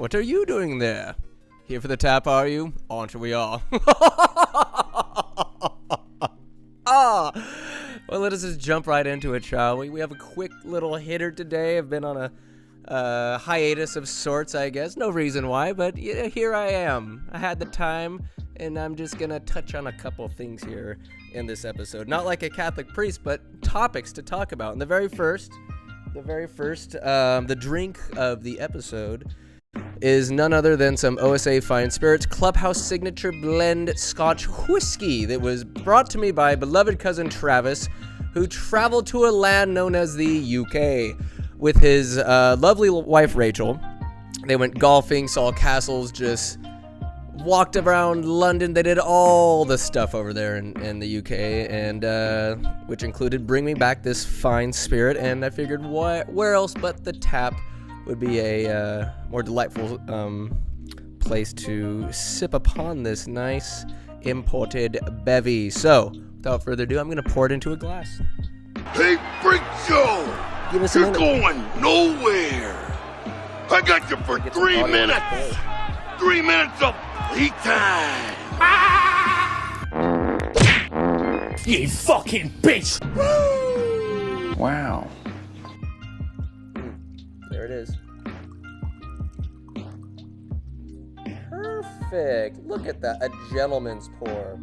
What are you doing there? Here for the tap, are you? Aren't we all? Well, let us just jump right into it, shall we? We have a quick little hitter today. I've been on a hiatus of sorts, I guess. No reason why, but yeah, here I am. I had the time, and I'm just gonna touch on a couple things here in this episode. Not like a Catholic priest, but topics to talk about. And the very first, the drink of the episode is none other than some OSA Fine Spirits Clubhouse Signature Blend Scotch Whiskey that was brought to me by beloved cousin Travis, who traveled to a land known as the UK with his lovely wife Rachel. They went golfing, saw castles, just walked around London. They did all the stuff over there in the UK, and which included bring me back this fine spirit. And I figured, where else but the tap would be a more delightful place to sip upon this nice imported bevy. So, without further ado, I'm going to pour it into a glass. Hey, Freak Show! Give us You're going nowhere! I got you for 3 minutes! 3 minutes of heat time! You fucking bitch! Woo! Wow. There it is. Perfect. Look at that. A gentleman's pour.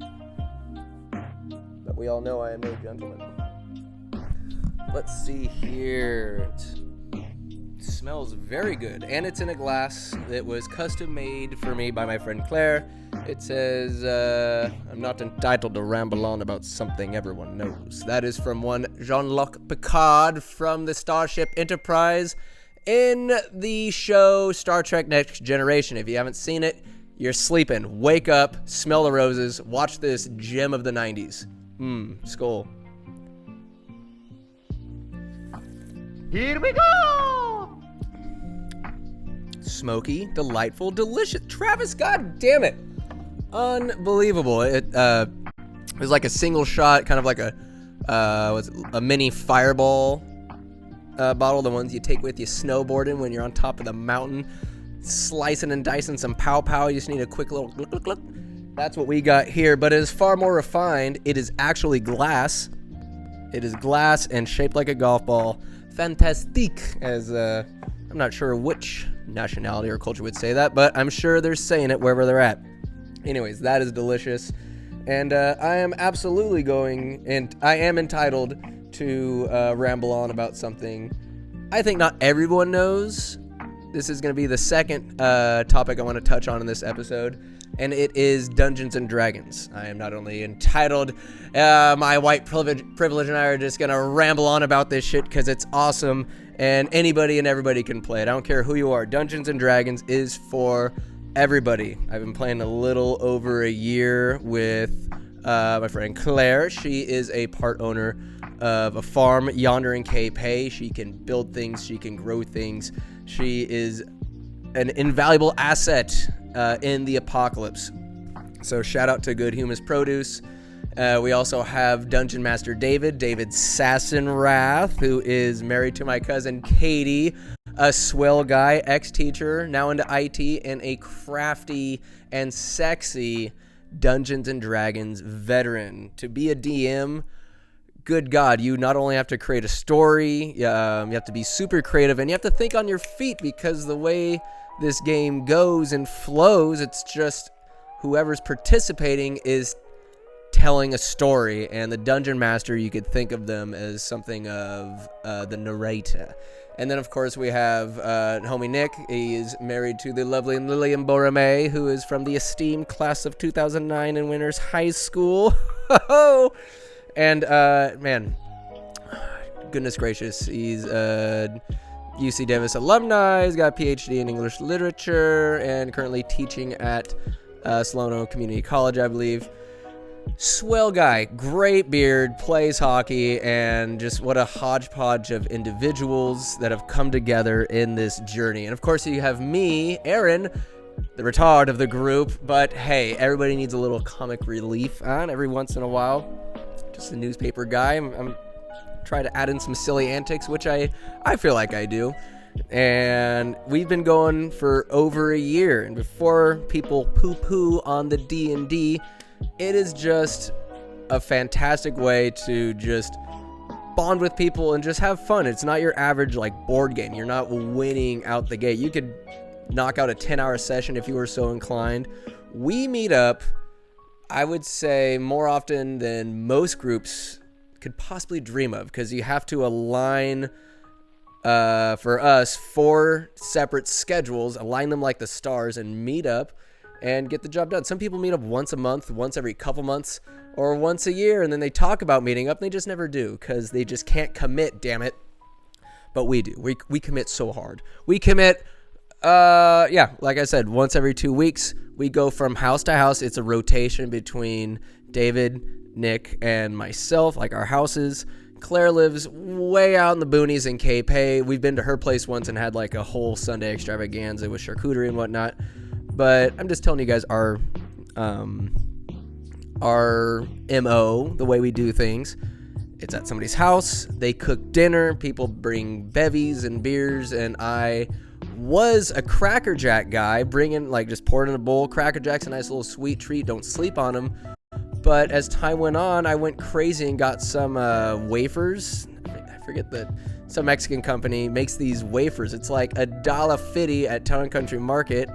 But we all know I am no gentleman. Let's see here. It smells very good. And it's in a glass that was custom made for me by my friend Claire. It says, I'm not entitled to ramble on about something everyone knows. That is from one Jean-Luc Picard from the Starship Enterprise in the show Star Trek Next Generation. If you haven't seen it, you're sleeping. Wake up, smell the roses, watch this gem of the 90s. Skull. Here we go! Smoky, delightful, delicious. Travis, god damn it. Unbelievable. It was like a single shot, kind of like a mini fireball bottle, the ones you take with you snowboarding when you're on top of the mountain, slicing and dicing some pow. You just need a quick little look. That's what we got here, but it is far more refined. It is actually glass. It is glass and shaped like a golf ball. Fantastique, as I'm not sure which nationality or culture would say that, but I'm sure they're saying it wherever they're at. Anyways, that is delicious, and I am absolutely going, and I am entitled to ramble on about something I think not everyone knows. This is going to be the second topic I want to touch on in this episode, and it is Dungeons and Dragons. I am not only entitled, my white privilege and I are just going to ramble on about this shit because it's awesome, and anybody and everybody can play it. I don't care who you are. Dungeons and Dragons is for everybody. I've been playing a little over a year with my friend Claire. She is a part owner of a farm yonder in Cape Hay. She can build things. She can grow things. She is an invaluable asset in the apocalypse. So shout out to Good Humus Produce. We also have Dungeon Master David Sassenrath, who is married to my cousin Katie, a swell guy, ex-teacher, now into IT, and a crafty and sexy Dungeons and Dragons veteran. To be a DM, good God, you not only have to create a story, you have to be super creative, and you have to think on your feet, because the way this game goes and flows, it's just whoever's participating is telling a story, and the Dungeon Master, you could think of them as something of the narrator. And then, of course, we have homie Nick. He is married to the lovely Lillian Borame, who is from the esteemed class of 2009 in Winners High School. And, man, goodness gracious, he's UC Davis alumni. He's got a PhD in English literature and currently teaching at Solano Community College, I believe. Swell guy, great beard, plays hockey, and just what a hodgepodge of individuals that have come together in this journey. And of course, you have me, Aaron, the retard of the group, but hey, everybody needs a little comic relief on every once in a while. Just a newspaper guy. I'm trying to add in some silly antics, which I feel like I do. And we've been going for over a year. And before people poo-poo on the D&D, it is just a fantastic way to just bond with people and just have fun. It's not your average like board game. You're not winning out the gate. You could knock out a 10-hour session if you were so inclined. We meet up, I would say, more often than most groups could possibly dream of, because you have to align, for us, 4 separate schedules, align them like the stars, and meet up and get the job done. Some people meet up once a month, once every couple months, or once a year, and then they talk about meeting up, and they just never do, because they just can't commit, damn it. But we do. We commit so hard. We commit, like I said, once every 2 weeks. We go from house to house. It's a rotation between David, Nick, and myself, like our houses. Claire lives way out in the boonies in Cape Hay. We've been to her place once and had like a whole Sunday extravaganza with charcuterie and whatnot. But I'm just telling you guys our MO, the way we do things. It's at somebody's house. They cook dinner. People bring bevies and beers, and I was a Cracker Jack guy, bringing, like, just pouring in a bowl. Cracker Jack's a nice little sweet treat. Don't sleep on them. But as time went on, I went crazy and got some wafers. I forget that some Mexican company makes these wafers. It's like $1.50 at Town and Country Market.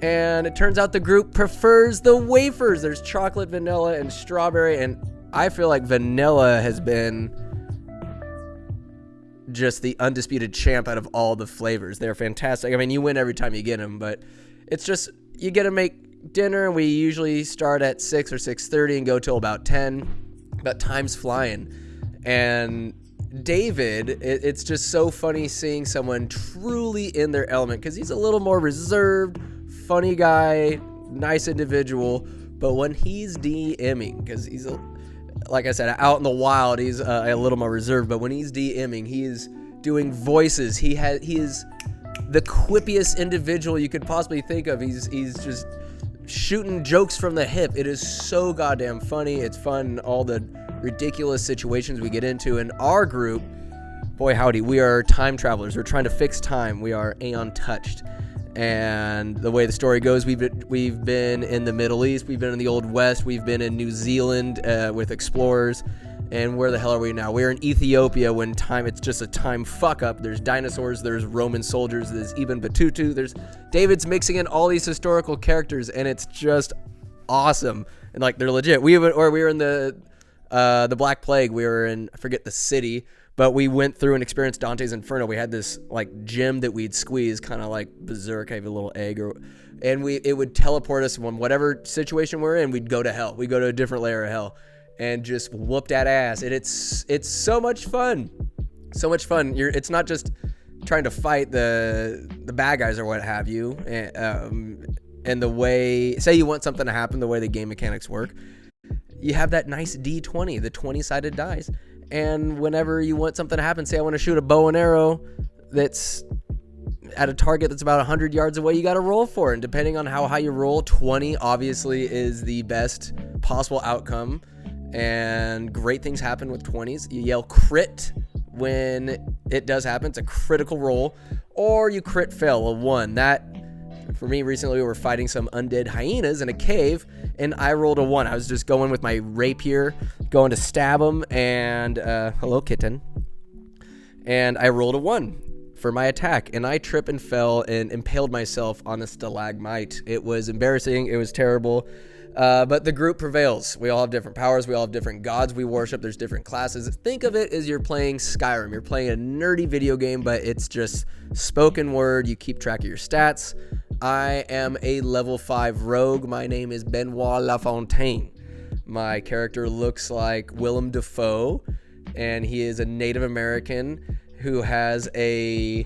And it turns out the group prefers the wafers. There's chocolate, vanilla, and strawberry. And I feel like vanilla has been just the undisputed champ out of all the flavors. They're fantastic. I mean, you win every time you get them, but it's just, you get to make dinner, and we usually start at 6 or 6:30 and go till about 10. But time's flying. And David, it's just so funny seeing someone truly in their element, because he's a little more reserved, funny guy, nice individual. But when he's DMing, because he's like I said, out in the wild, he's a little more reserved. But when he's DMing, he is doing voices. He is the quippiest individual you could possibly think of. He's just shooting jokes from the hip. It is so goddamn funny. It's fun, all the ridiculous situations we get into. In our group, boy howdy, we are time travelers. We're trying to fix time. We are Aeon touched. And the way the story goes, we've been in the Middle East, we've been in the Old West, we've been in New Zealand with explorers, and where the hell are we now? We're in Ethiopia when time, it's just a time fuck up. There's dinosaurs, there's Roman soldiers, there's even Batutu, there's David's mixing in all these historical characters, and it's just awesome. And like, they're legit. We were in the Black Plague. We were in, I forget the city, but we went through and experienced Dante's Inferno. We had this like gem that we'd squeeze, kind of like Berserk. I have a little egg, and it would teleport us from whatever situation we're in. We'd go to hell. We go to a different layer of hell, and just whoop that ass. And it's so much fun, so much fun. It's not just trying to fight the bad guys or what have you. And the way, say you want something to happen, the way the game mechanics work, you have that nice D20, the 20-sided dice. And whenever you want something to happen, say I want to shoot a bow and arrow that's at a target that's about 100 yards away, you got to roll for it. And depending on how high you roll, 20 obviously is the best possible outcome. And great things happen with 20s. You yell crit when it does happen. It's a critical roll. Or you crit fail, a 1. That, for me, recently we were fighting some undead hyenas in a cave, and I rolled a 1. I was just going with my rapier, going to stab them, and hello kitten, and I rolled a 1 for my attack, and I tripped and fell and impaled myself on a stalagmite. It was embarrassing. It was terrible. But the group prevails. We all have different powers. We all have different gods we worship. There's different classes. Think of it as you're playing Skyrim. You're playing a nerdy video game, but it's just spoken word. You keep track of your stats. I am a level 5 rogue. My name is Benoit Lafontaine. My character looks like Willem Dafoe, and he is a Native American who has a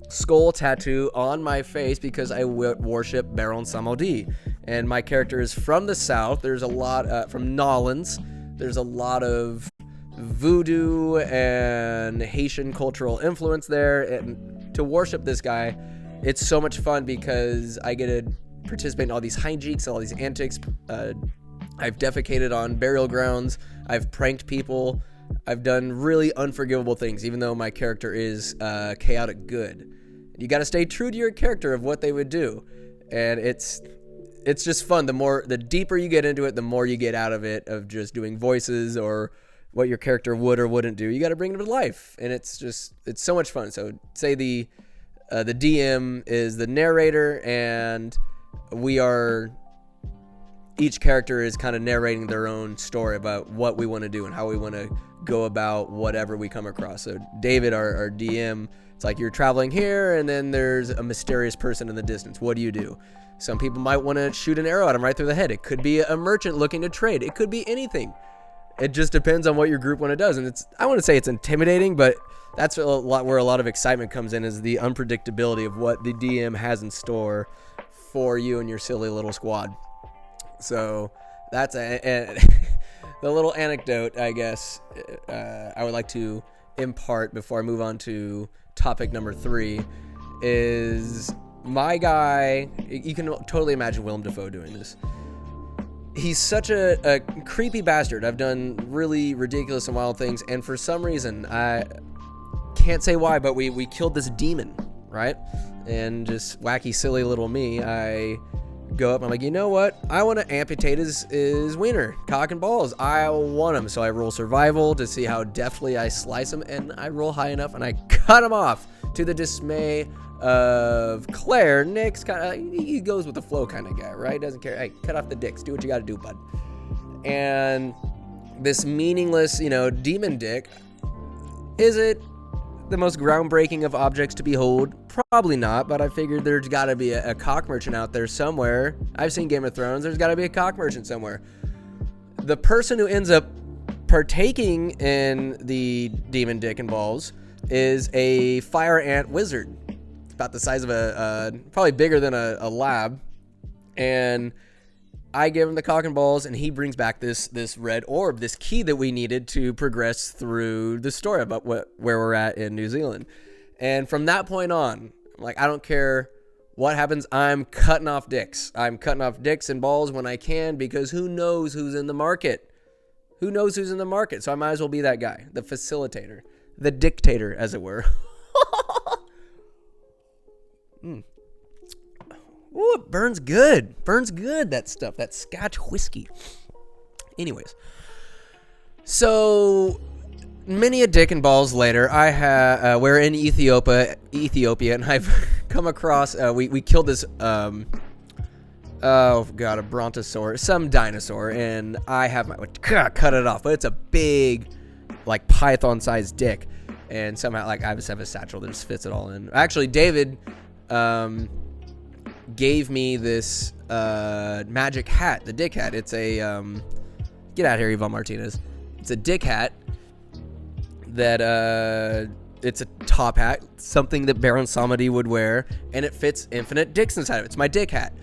skull tattoo on my face because I worship Baron Samedi. And my character is from the south. There's a lot from Nolans. There's a lot of voodoo and Haitian cultural influence there. And to worship this guy, it's so much fun because I get to participate in all these hijinks, all these antics. I've defecated on burial grounds. I've pranked people. I've done really unforgivable things, even though my character is chaotic good. You got to stay true to your character of what they would do, and it's just fun. The deeper you get into it, the more you get out of it, of just doing voices or what your character would or wouldn't do. You got to bring it to life, and it's so much fun. So say the DM is the narrator, and each character is kind of narrating their own story about what we want to do and how we want to go about whatever we come across. So David, our DM, it's like you're traveling here, and then there's a mysterious person in the distance. What do you do? Some people might want to shoot an arrow at him right through the head. It could be a merchant looking to trade. It could be anything. It just depends on what your group want to does. And I want to say it's intimidating, but that's where a lot of excitement comes in, is the unpredictability of what the DM has in store for you and your silly little squad. So that's the little anecdote, I guess, I would like to impart before I move on to topic number 3 is my guy. You can totally imagine Willem Dafoe doing this. He's such a creepy bastard. I've done really ridiculous and wild things, and for some reason, I can't say why, but we killed this demon, right? And just wacky, silly little me, I go up, I'm like, you know what? I want to amputate his wiener, cock and balls. I want him. So I roll survival to see how deftly I slice him, and I roll high enough, and I cut him off to the dismay of Claire. Nick's kind of, he goes with the flow kind of guy, right? Doesn't care. Hey, cut off the dicks. Do what you got to do, bud. And this meaningless, demon dick, is it the most groundbreaking of objects to behold? Probably not, but I figured there's got to be a cock merchant out there somewhere. I've seen Game of Thrones. There's got to be a cock merchant somewhere. The person who ends up partaking in the demon dick and balls is a fire ant wizard. It's about the size of probably bigger than a lab. And I give him the cock and balls, and he brings back this red orb, this key that we needed to progress through the story about where we're at in New Zealand. And from that point on, like, I don't care what happens, I'm cutting off dicks. I'm cutting off dicks and balls when I can, because who knows who's in the market? Who knows who's in the market? So I might as well be that guy, the facilitator, the dictator, as it were. Ooh, it burns good. Burns good, that stuff. That Scotch whiskey. Anyways. So, many a dick and balls later, we're in Ethiopia, and I've come across, we killed this, a brontosaurus, some dinosaur, and I have cut it off, but it's a big, like, python-sized dick, and somehow, like, I just have a satchel that just fits it all in. Actually, David, gave me this magic hat, the dick hat. It's a get out of here, Yvonne Martinez. It's a dick hat that it's a top hat, something that Baron Samedi would wear, and it fits infinite dicks inside of it. It's my dick hat.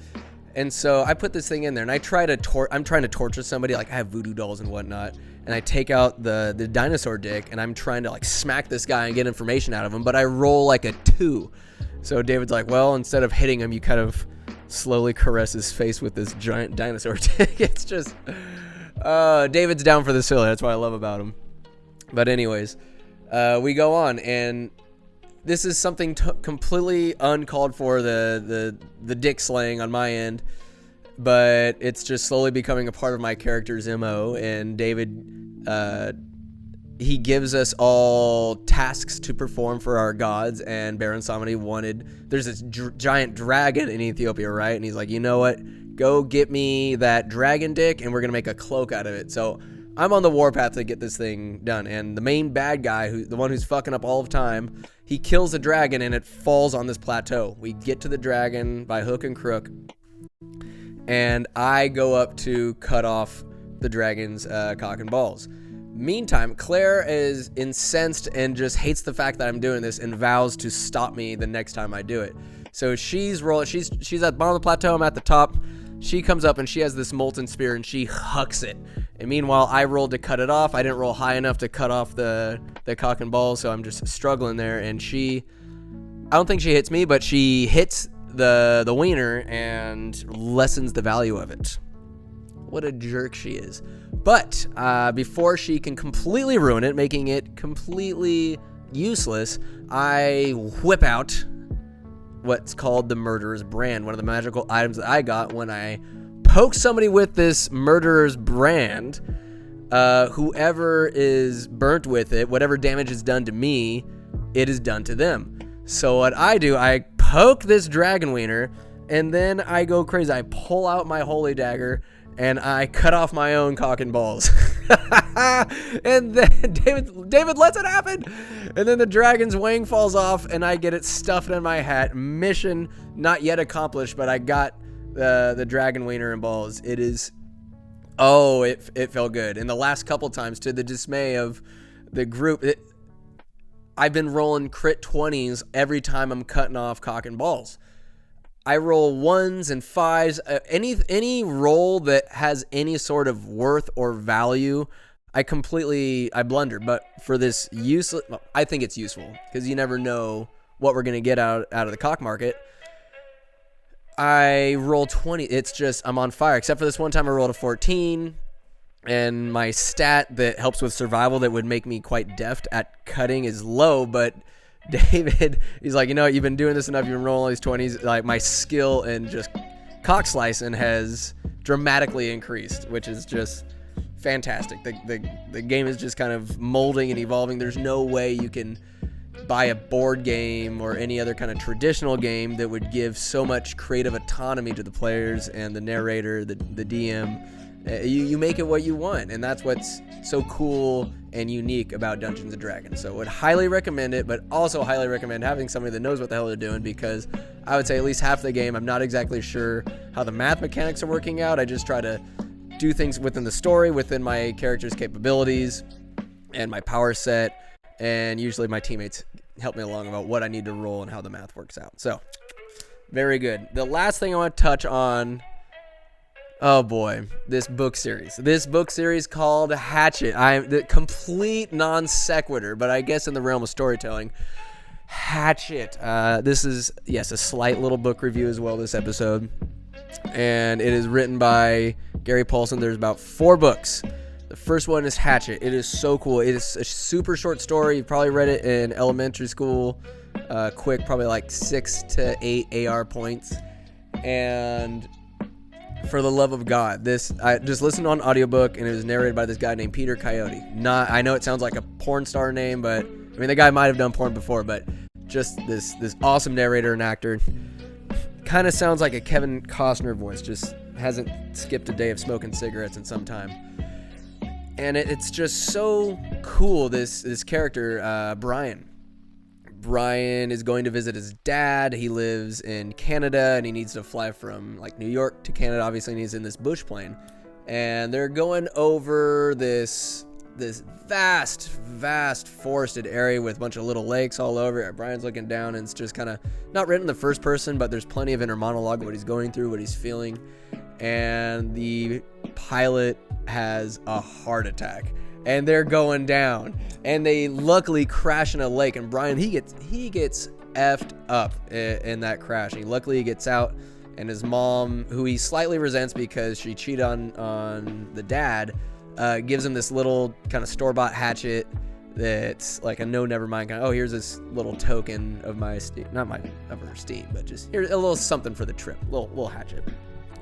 And so I put this thing in there, and I'm trying to torture somebody, like I have voodoo dolls and whatnot, and I take out the dinosaur dick, and I'm trying to like smack this guy and get information out of him, but I roll like a 2. So David's like, well, instead of hitting him, you kind of slowly caress his face with this giant dinosaur dick. It's just, David's down for the silly. That's what I love about him. But anyways, we go on, and this is something completely uncalled for, the dick slaying on my end, but it's just slowly becoming a part of my character's MO, and David, he gives us all tasks to perform for our gods, and Baron Samedi there's this giant dragon in Ethiopia, right? And he's like, you know what? Go get me that dragon dick, and we're going to make a cloak out of it. So I'm on the warpath to get this thing done, and the main bad guy, the one who's fucking up all of time, he kills the dragon, and it falls on this plateau. We get to the dragon by hook and crook, and I go up to cut off the dragon's cock and balls. Meantime, Claire is incensed and just hates the fact that I'm doing this and vows to stop me the next time I do it. So she's at the bottom of the plateau, I'm at the top. She comes up and she has this molten spear and she hucks it. And meanwhile, I rolled to cut it off. I didn't roll high enough to cut off the cock and balls, so I'm just struggling there. And I don't think she hits me, but she hits the wiener and lessens the value of it. What a jerk she is. But before she can completely ruin it, making it completely useless, I whip out what's called the Murderer's Brand, one of the magical items that I got when I poke somebody with this Murderer's Brand. Whoever is burnt with it, whatever damage is done to me, it is done to them. So what I do, I poke this dragon wiener, and then I go crazy. I pull out my holy dagger, and I cut off my own cock and balls. And then David lets it happen. And then the dragon's wing falls off, and I get it stuffed in my hat. Mission not yet accomplished, but I got the dragon wiener and balls. It is, it felt good. And the last couple times, to the dismay of the group, I've been rolling crit 20s every time I'm cutting off cock and balls. I roll 1s and 5s. Any roll that has any sort of worth or value, I blunder. But for this useless, I think it's useful because you never know what we're going to get out of the cock market. I roll 20. It's just, I'm on fire. Except for this one time I rolled a 14. And my stat that helps with survival that would make me quite deft at cutting is low, but David, he's like, you've been doing this enough, you've been rolling all these 20s, like my skill and just cock slicing has dramatically increased, which is just fantastic. The game is just kind of molding and evolving. There's no way you can buy a board game or any other kind of traditional game that would give so much creative autonomy to the players and the narrator, the DM. You make it what you want, and that's what's so cool and unique about Dungeons & Dragons. So I would highly recommend it, but also highly recommend having somebody that knows what the hell they're doing, because I would say at least half the game, I'm not exactly sure how the math mechanics are working out. I just try to do things within the story, within my character's capabilities and my power set, and usually my teammates help me along about what I need to roll and how the math works out. So, very good. The last thing I want to touch on, oh boy, this book series called Hatchet. I'm the complete non sequitur, but I guess in the realm of storytelling. Hatchet. This is, yes, a slight little book review as well this episode. And it is written by Gary Paulson. There's about 4 books. The first one is Hatchet. It is so cool. It is a super short story. You probably read it in elementary school. Quick, probably like 6 to 8 AR points. And for the love of God, I just listened on audiobook, and it was narrated by this guy named Peter Coyote. I know it sounds like a porn star name, but I mean the guy might have done porn before, but just this awesome narrator and actor. Kind of sounds like a Kevin Costner voice, just hasn't skipped a day of smoking cigarettes in some time. And it's just so cool, this character, Brian. Brian is going to visit his dad. He lives in Canada, and he needs to fly from like New York to Canada, obviously, and he's in this bush plane. And they're going over this vast forested area with a bunch of little lakes all over it. Brian's looking down, and it's just kind of not written in the first person, but there's plenty of inner monologue of what he's going through, what he's feeling. And the pilot has a heart attack, and they're going down, and they luckily crash in a lake, and Brian, he gets effed up in that crash. And luckily he gets out, and his mom, who he slightly resents because she cheated on the dad, gives him this little kind of store-bought hatchet that's like a never mind kind of, here's this little token of my esteem, not of her esteem, but just here's a little something for the trip, little hatchet.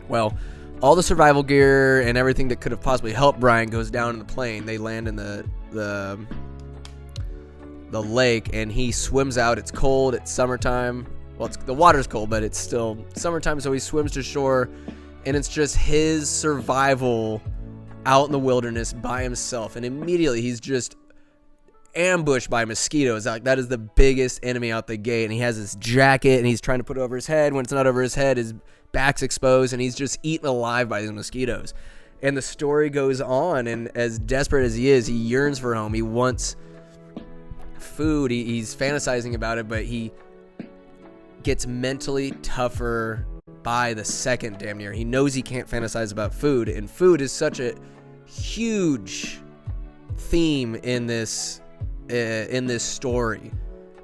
Well, all the survival gear and everything that could have possibly helped Brian goes down in the plane. They land in the lake, and he swims out. It's cold. It's summertime. Well, the water's cold, but it's still summertime, so he swims to shore, and it's just his survival out in the wilderness by himself. And immediately he's just ambushed by mosquitoes. Like, that is the biggest enemy out the gate, and he has this jacket, and he's trying to put it over his head. When it's not over his head, his back's exposed, and he's just eaten alive by these mosquitoes. And the story goes on, and as desperate as he is, he yearns for home. He wants food. He's fantasizing about it, but he gets mentally tougher by the second, damn near. He knows he can't fantasize about food, and food is such a huge theme in this story,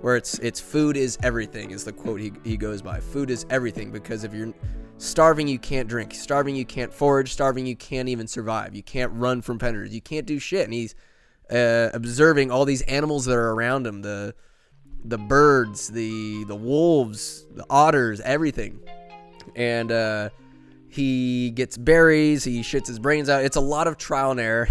where it's food is everything is the quote he goes by. Food is everything, because if you're Starving, you can't drink. Starving, you can't forage. Starving, you can't even survive. You can't run from predators. You can't do shit. And he's observing all these animals that are around him, the birds, the wolves, the otters, everything. And he gets berries. He shits his brains out. It's a lot of trial and error.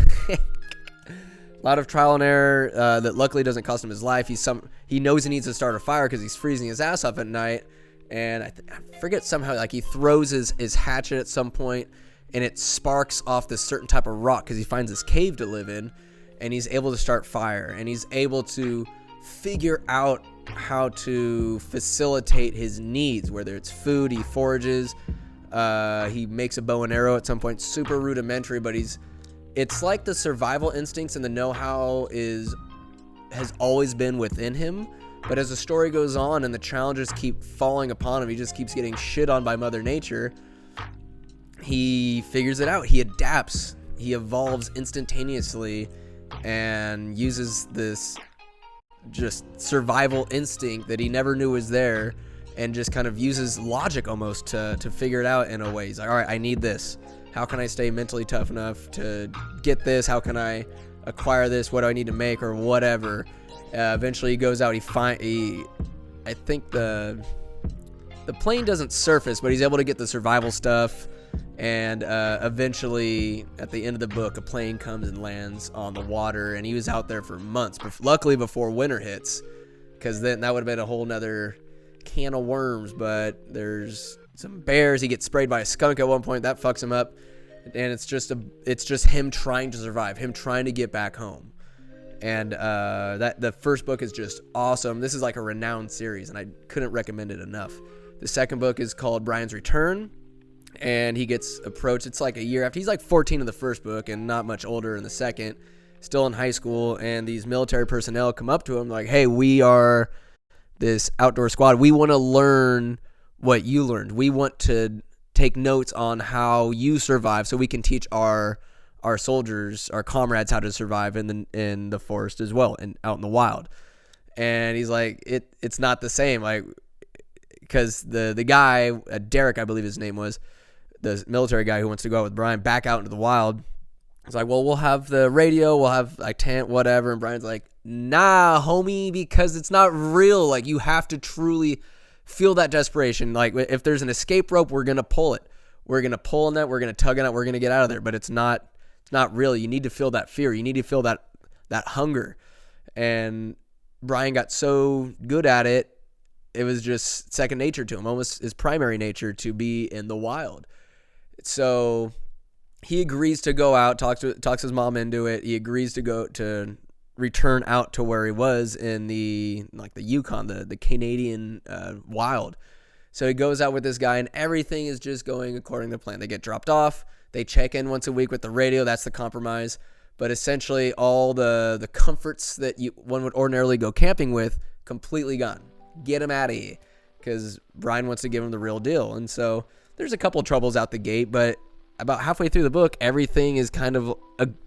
That luckily doesn't cost him his life. He knows he needs to start a fire because he's freezing his ass off at night. And I forget somehow, like, he throws his hatchet at some point, and it sparks off this certain type of rock because he finds this cave to live in, and he's able to start fire, and he's able to figure out how to facilitate his needs, whether it's food, he forages, he makes a bow and arrow at some point, super rudimentary, but it's like the survival instincts and the know-how has always been within him. But as the story goes on and the challenges keep falling upon him, he just keeps getting shit on by Mother Nature. He figures it out. He adapts. He evolves instantaneously and uses this just survival instinct that he never knew was there, and just kind of uses logic almost to figure it out in a way. He's like, all right, I need this. How can I stay mentally tough enough to get this? How can I acquire this? What do I need to make, or whatever? Eventually he goes out, I think the plane doesn't surface, but he's able to get the survival stuff, and eventually at the end of the book, a plane comes and lands on the water, and he was out there for months, but luckily before winter hits, because then that would have been a whole nother can of worms. But there's some bears, he gets sprayed by a skunk at one point, that fucks him up, and it's just him trying to survive, him trying to get back home. And that the first book is just awesome. This is like a renowned series, and I couldn't recommend it enough. The second book is called Brian's Return, and he gets approached. It's like a year after. He's like 14 in the first book and not much older in the second, still in high school. And these military personnel come up to him like, hey, we are this outdoor squad. We want to learn what you learned. We want to take notes on how you survive so we can teach our soldiers, our comrades, how to survive in the forest as well and out in the wild. And he's like, it's not the same, like, because the guy, Derek, I believe his name was, the military guy who wants to go out with Brian back out into the wild. It's like, well, we'll have the radio, we'll have like tent, whatever. And Brian's like, nah, homie, because it's not real. Like, you have to truly feel that desperation. Like, if there's an escape rope, we're gonna pull it. We're gonna pull on that. We're gonna tug on it. We're gonna get out of there. But it's not real. You need to feel that fear. You need to feel that hunger. And Brian got so good at it, it was just second nature to him, almost his primary nature, to be in the wild. So he agrees to go out, talks his mom into it. He agrees to return out to where he was in the Yukon, the Canadian wild. So he goes out with this guy, and everything is just going according to plan. They get dropped off. They check in once a week with the radio. That's the compromise. But essentially all the comforts that one would ordinarily go camping with, completely gone. Get him out of here, because Brian wants to give him the real deal. And so there's a couple of troubles out the gate, but about halfway through the book, everything is kind of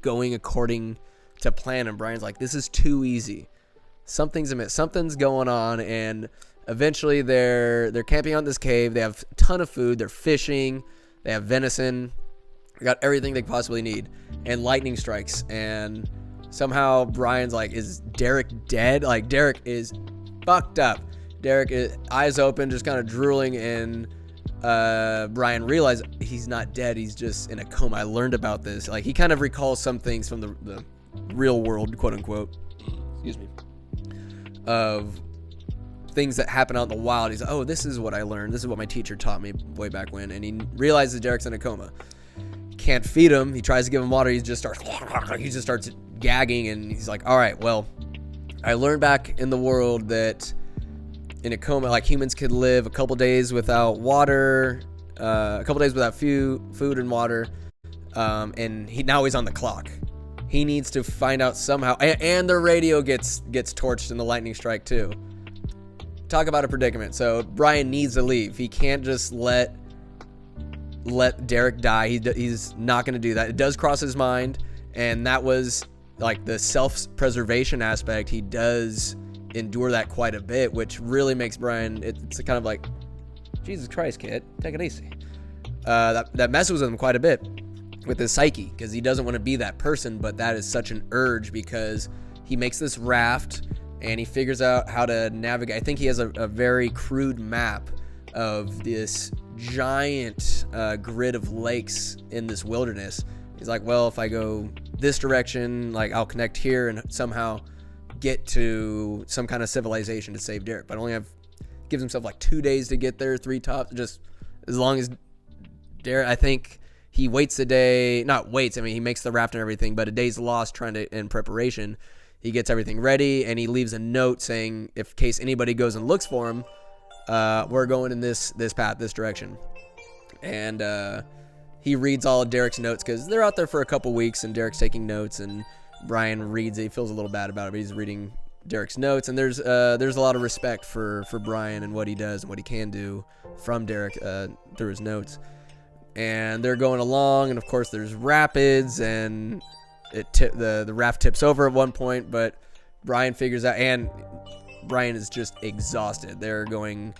going according to plan. And Brian's like, this is too easy. Something's amiss. Something's going on. And eventually they're camping out in this cave. They have a ton of food. They're fishing. They have venison. They got everything they possibly need. And lightning strikes. And somehow Brian's like, is Derek dead? Like, Derek is fucked up. Derek is eyes open, just kind of drooling, and Brian realized he's not dead. He's just in a coma. I learned about this. Like, he kind of recalls some things from the real world, quote unquote. Excuse me. Of things that happen out in the wild. He's like, oh, this is what I learned. This is what my teacher taught me way back when. And he realizes Derek's in a coma. Can't feed him. He tries to give him water. He just starts gagging, and he's like, all right, well, I learned back in the world that in a coma, like, humans could live a couple days without water, a couple days without food and water, and now he's on the clock. He needs to find out somehow, and the radio gets torched in the lightning strike too. Talk about a predicament. So Brian needs to leave. He can't just let Derek die. He's not going to do that. It does cross his mind, and that was like the self-preservation aspect. He does endure that quite a bit, which really makes Brian, it's kind of like, Jesus Christ, kid, take it easy. that messes with him quite a bit with his psyche, because he doesn't want to be that person, but that is such an urge because he makes this raft and he figures out how to navigate. I think he has a very crude map of this giant grid of lakes in this wilderness. He's like, well, if I go this direction, like I'll connect here and somehow get to some kind of civilization to save Derek. But gives himself like 2 days to get there, 3 tops, just as long as Derek, I think he waits a day, not waits, I mean, he makes the raft and everything, but a day's lost in preparation. He gets everything ready and he leaves a note saying, if case anybody goes and looks for him, we're going in this path, this direction. And he reads all of Derek's notes because they're out there for a couple weeks and Derek's taking notes, and Brian reads it. He feels a little bad about it, but he's reading Derek's notes, and there's a lot of respect for Brian and what he does and what he can do from Derek through his notes. And they're going along, and of course there's rapids, and the raft tips over at one point, but Brian figures out, and Brian is just exhausted. They're going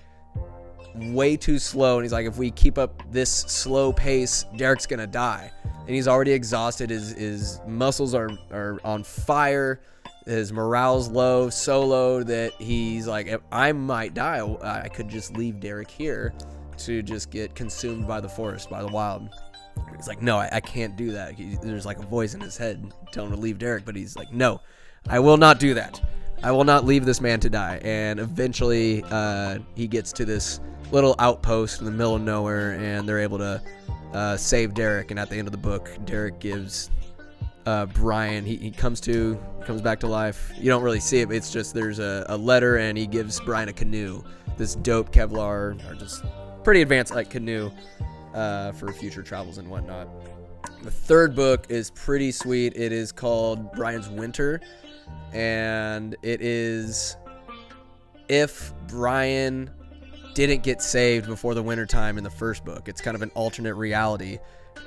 way too slow, and he's like, if we keep up this slow pace, Derek's gonna die. And he's already exhausted. His muscles are on fire. His morale's low, so low that he's like, if I might die, I could just leave Derek here to just get consumed by the forest, by the wild. He's like, no, I can't do that. There's like a voice in his head telling him to leave Derek, but he's like, no, I will not do that. I will not leave this man to die. And eventually he gets to this little outpost in the middle of nowhere, and they're able to save Derek. And at the end of the book, Derek gives Brian, he comes back to life. You don't really see it, but it's just there's a letter, and he gives Brian a canoe, this dope Kevlar, or just pretty advanced like canoe for future travels and whatnot. The third book is pretty sweet. It is called Brian's Winter, and it is if Brian didn't get saved before the winter time in the first book. It's kind of an alternate reality,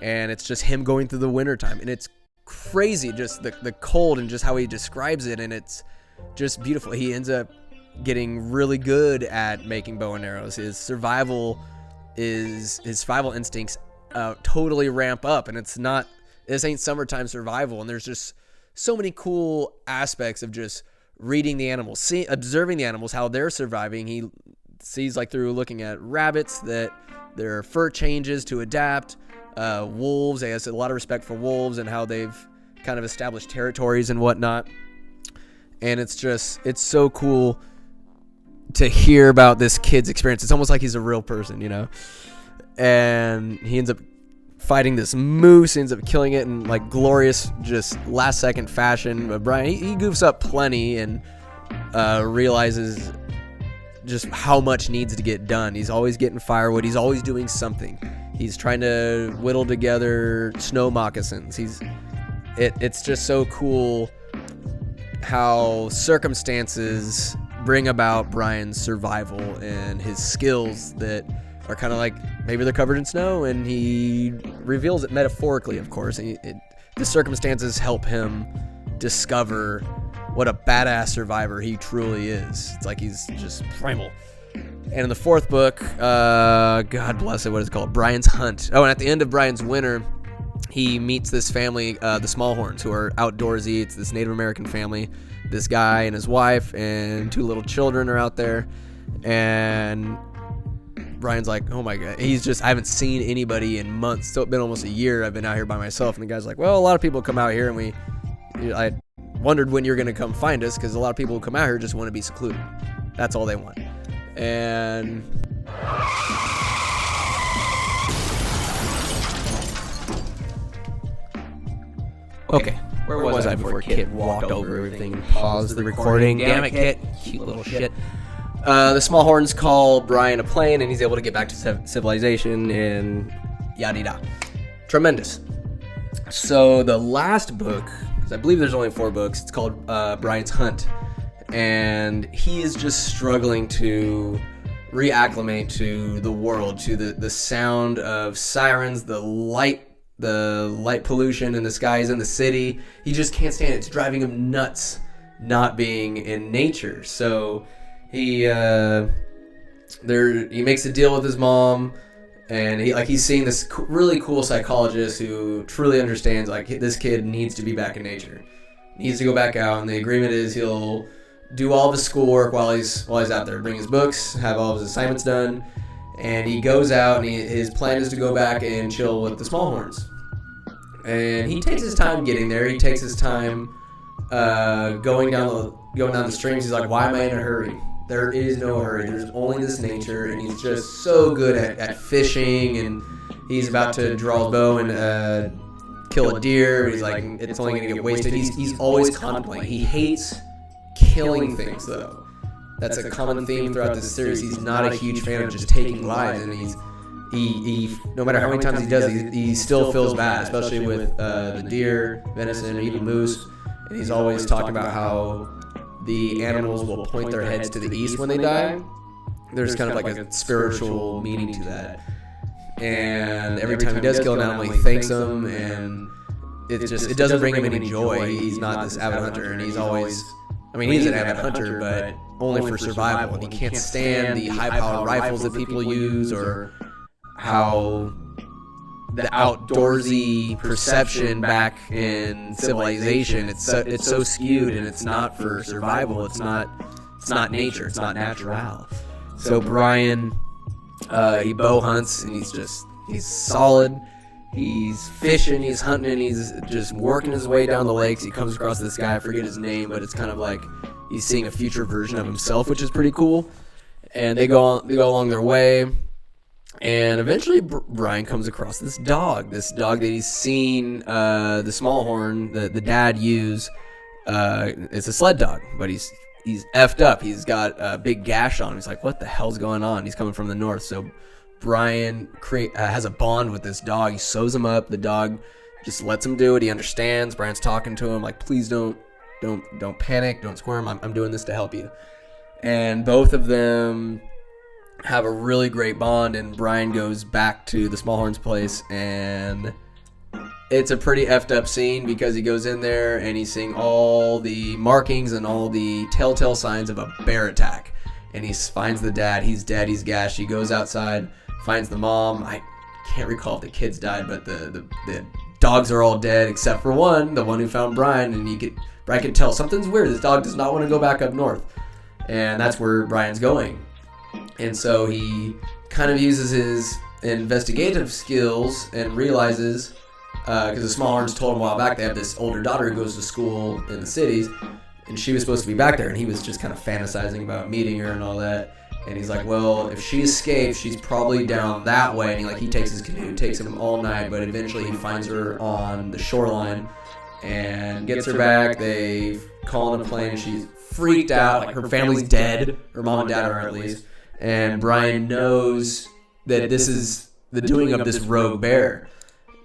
and it's just him going through the winter time, and it's crazy, just the cold and just how he describes it, and it's just beautiful. He ends up getting really good at making bow and arrows. His survival instincts totally ramp up, and this ain't summertime survival. And there's just so many cool aspects of just reading the animals, observing the animals, how they're surviving. He sees, like, through looking at rabbits, that their fur changes to adapt. Wolves, he has a lot of respect for wolves and how they've kind of established territories and whatnot. And it's so cool to hear about this kid's experience. It's almost like he's a real person, you know? And he ends up fighting this moose, ends up killing it in like glorious, just last second fashion. But Brian, he goofs up plenty and realizes just how much needs to get done. He's always getting firewood. He's always doing something. He's trying to whittle together snow moccasins. It's just so cool how circumstances bring about Brian's survival and his skills that are kind of like, maybe they're covered in snow, and he reveals it metaphorically, of course. And the circumstances help him discover what a badass survivor he truly is. It's like he's just primal. And in the fourth book, God bless it, what is it called? Brian's Hunt. Oh, and at the end of Brian's Winter, he meets this family, the Smallhorns, who are outdoorsy. It's this Native American family. This guy and his wife and 2 little children are out there. And Brian's like, oh my God. I haven't seen anybody in months. So it's been almost a year I've been out here by myself. And the guy's like, well, a lot of people come out here, and I wondered when you're going to come find us, because a lot of people who come out here just want to be secluded. That's all they want. And okay, where was I before Kit walked over everything and paused the recording? Damn it, Kit. Cute little shit. The Smallhorns call Brian a plane, and he's able to get back to civilization and yada yada. Tremendous. So the last book, because I believe there's only 4 books, it's called Brian's Hunt. And he is just struggling to reacclimate to the world, to the sound of sirens, the light pollution in the skies in the city. He just can't stand it. It's driving him nuts not being in nature. So he makes a deal with his mom, And he's seeing this really cool psychologist who truly understands, like, this kid needs to be back in nature, needs to go back out, and the agreement is he'll do all of his schoolwork while he's out there, bring his books, have all of his assignments done, and he goes out, and his plan is to go back and chill with the smallhorns. And he takes his time getting there. He takes his time going down the streams. He's like, why am I in a hurry? There is no hurry. There's only this nature, and he's just so good at fishing, and he's about to draw his bow and kill a deer. He's like, it's only going to get wasted. He's always contemplating. He hates killing things, though. That's a common theme throughout this series. He's not a huge fan of just taking lives, and he no matter how many times he does, he still feels bad, especially with the deer, venison, or even moose. And he's always talking about how the animals will point their heads to the east when they die. There's kind of like a spiritual meaning to that. And every time he does kill an animal, he thanks them, and it doesn't bring him any joy. He's not this avid hunter, and he's always, I mean, he's an avid hunter, but only for survival. And he can't stand the high-powered rifles that people use, or how the outdoorsy perception back in civilization, it's so skewed, and it's not for survival. It's not nature. It's not natural. So Brian, he bow hunts, and he's solid. He's fishing, he's hunting, and he's just working his way down the lakes. He comes across this guy, I forget his name, but it's kind of like he's seeing a future version of himself, which is pretty cool. And they go along their way. And eventually Brian comes across this dog that he's seen the smallhorn, the dad use. It's a sled dog, but he's effed up. He's got a big gash on him. He's like, what the hell's going on? He's coming from the north. So Brian has a bond with this dog. He sews him up. The dog just lets him do it. He understands. Brian's talking to him like, please don't panic, don't squirm. I'm doing this to help you. And both of them have a really great bond, and Brian goes back to the smallhorn's place, and it's a pretty effed up scene because he goes in there and he's seeing all the markings and all the telltale signs of a bear attack. And he finds the dad. He's dead. He's gashed. He goes outside, finds the mom. I can't recall if the kids died, but the dogs are all dead except for one, the one who found Brian. And Brian could tell something's weird. This dog does not want to go back up north, and that's where Brian's going. And so he kind of uses his investigative skills and realizes, because the smallhorns told him a while back, they have this older daughter who goes to school in the cities, and she was supposed to be back there, and he was just kind of fantasizing about meeting her and all that. And he's like, well, if she escapes, she's probably down that way. And he takes his canoe, it takes him all night, but eventually he finds her on the shoreline and gets her back. They call in a plane. She's freaked out, like her family's dead. Her mom and dad are, at least. And Brian knows that this is the doing of this rogue bear,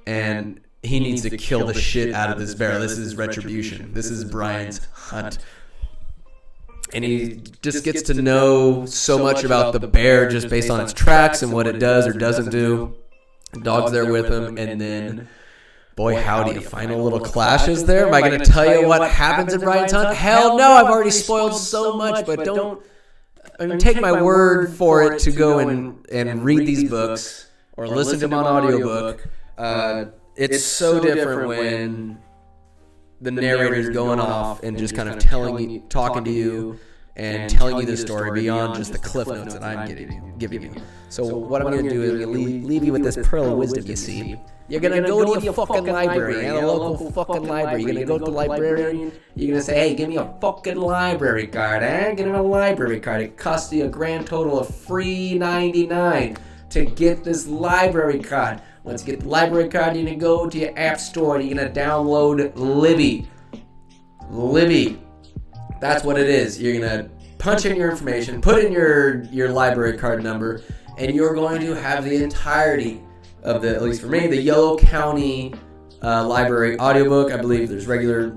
and he needs to kill the shit out of this bear. This is retribution. This is Brian's hunt. And he just gets to know so much about the bear just based on its tracks and what it does or doesn't do. The dog's there with him, and then, boy howdy, a final little clash is there. Am I going to tell you what happens in Brian's hunt? Hell no, I've already spoiled so much, but don't... I mean, take my word for it to go and read these books or listen to them on audiobook. It's so different when the narrator's going off and just kind of talking to you and telling you the story beyond just the cliff notes that I'm giving you. So what I'm going to do is leave you with this pearl of wisdom, you see. You're going to go to your fucking library, a local fucking library. You're going to go to the librarian. You're going to say, hey, give me a fucking library card, eh? Get him a library card. It costs you a grand total of $3.99 to get this library card. Once you get the library card, you're going to go to your app store and you're going to download Libby. Libby. That's what it is. You're going to punch in your information, put in your library card number, and you're going to have the entirety of at least for me, the Yellow County Library audiobook. I believe there's regular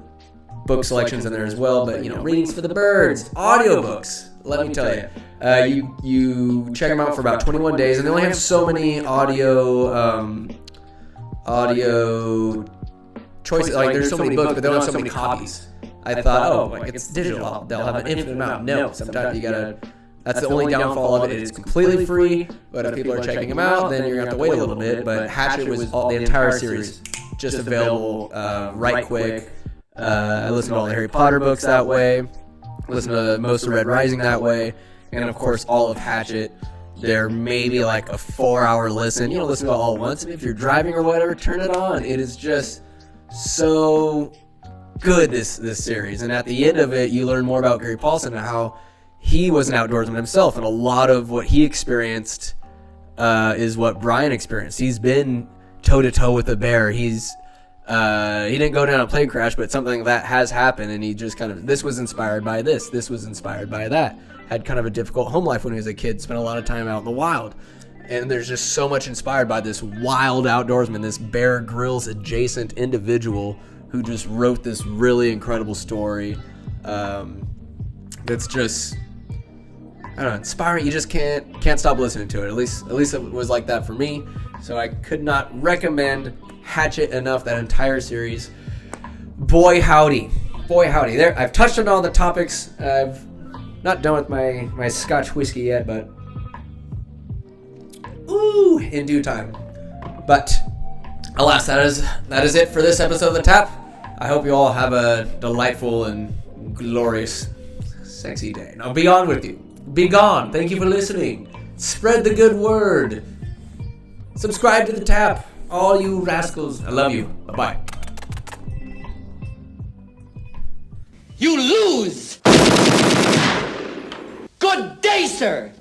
book selections in there as well, but readings for the birds, audiobooks. Let me tell you, you check them out for about 21 days, and they only have so many audio choices. Like there's so many books, but they don't have so many copies. I thought, it's digital. They'll have an infinite amount. No, sometimes you gotta That's the only downfall of it. It's completely free, but if people are checking them out, then you're going to have to wait a little bit. But Hatchet was the entire series just available right quick. I listened to all the Harry Potter books that way. Listened to most of Red Rising that way. And, of course, all of Hatchet. They're maybe like a 4-hour listen. You don't listen to it all at once. And if you're driving or whatever, turn it on. It is just so good, this series. And at the end of it, you learn more about Gary Paulson and how he was an outdoorsman himself. And a lot of what he experienced is what Brian experienced. He's been toe-to-toe with a bear. He didn't go down a plane crash, but something that has happened. And he just kind of, this was inspired by this. This was inspired by that. Had kind of a difficult home life when he was a kid, spent a lot of time out in the wild. And there's just so much inspired by this wild outdoorsman, this Bear Grylls adjacent individual who just wrote this really incredible story that's just, I don't know, inspiring. You just can't stop listening to it. At least it was like that for me. So I could not recommend Hatchet enough, that entire series. Boy howdy. There, I've touched on all the topics. I've not done with my Scotch whiskey yet, but in due time. But alas, that is it for this episode of The Tap. I hope you all have a delightful and glorious, sexy day. Now be on with you. Be gone. Thank you for listening. Spread the good word. Subscribe to The Tap. All you rascals. I love you. Bye-bye. You lose! Good day, sir!